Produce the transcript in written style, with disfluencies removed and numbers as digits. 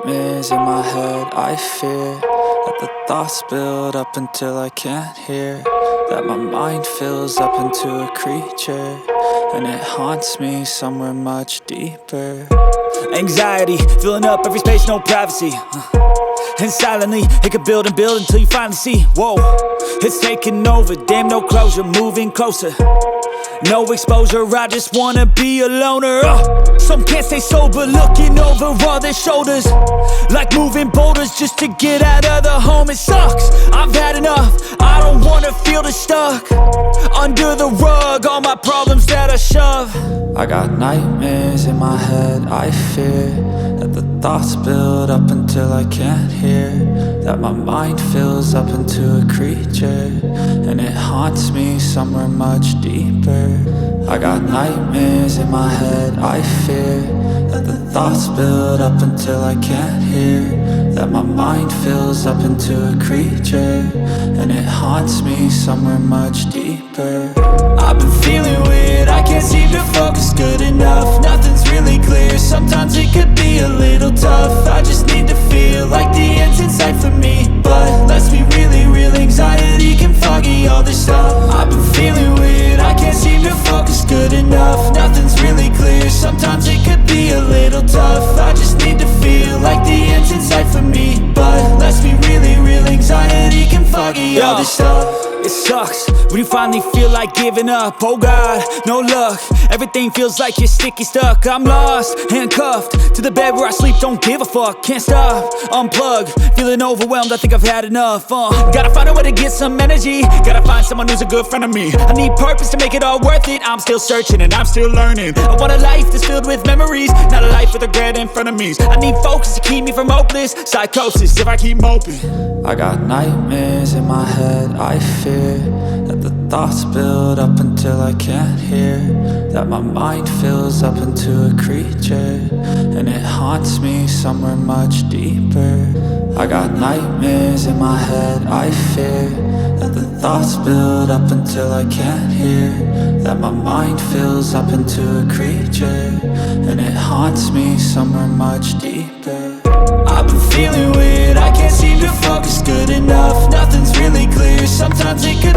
nightmares in my head. I fear that the thoughts build up until I can't hear, that my mind fills up into a creature, and it haunts me somewhere much deeper. Anxiety, filling up every space, no privacy. And silently, it could build and build until you finally see, whoa, it's taking over, damn, no closure, moving closer. No exposure, I just wanna be a loner. Some can't stay sober, looking over all their shoulders, like moving boulders just to get out of the home. It sucks, I've had enough, I don't wanna feel the stuck under the rug, all my problems that I shove. I got nightmares in my head. I fear that the thoughts build up until I can't hear, that my mind fills up into a creature, and it haunts me somewhere much deeper. I got nightmares in my head. I fear that the thoughts build up until I can't hear, that my mind fills up into a creature, and it haunts me somewhere much deeper. I've been feeling weird, I can't seem to focus good enough. Nothing's really clear, sometimes it could be a little tough. I just need to feel like the end's in sight for me, but let's be really real, anxiety can foggy all this stuff. I've been feeling weird, I can't seem to focus good enough. Nothing's really clear, sometimes it could be a little tough. I just need to feel like the end's in sight for me, but let's be really real, anxiety can foggy all this stuff. It sucks when you finally feel like giving up. Oh God, no luck, everything feels like you're sticky stuck. I'm lost, handcuffed to the bed where I sleep, don't give a fuck. Can't stop, unplug, feeling overwhelmed, I think I've had enough. Gotta find a way to get some energy, gotta find someone who's a good friend of me. I need purpose to make it all worth it, I'm still searching and I'm still learning. I want a life that's filled with memories, not a life with regret and frenemies. I need focus to keep me from hopeless psychosis if I keep moping. I got nightmares in my head. I fear that the thoughts build up until I can't hear, that my mind fills up into a creature, and it haunts me somewhere much deeper. I got nightmares in my head. I fear that the thoughts build up until I can't hear, that my mind fills up into a creature, and it haunts me somewhere much deeper. I've been feeling weird, I can't seem to focus good enough. Nothing's really clear, sometimes it could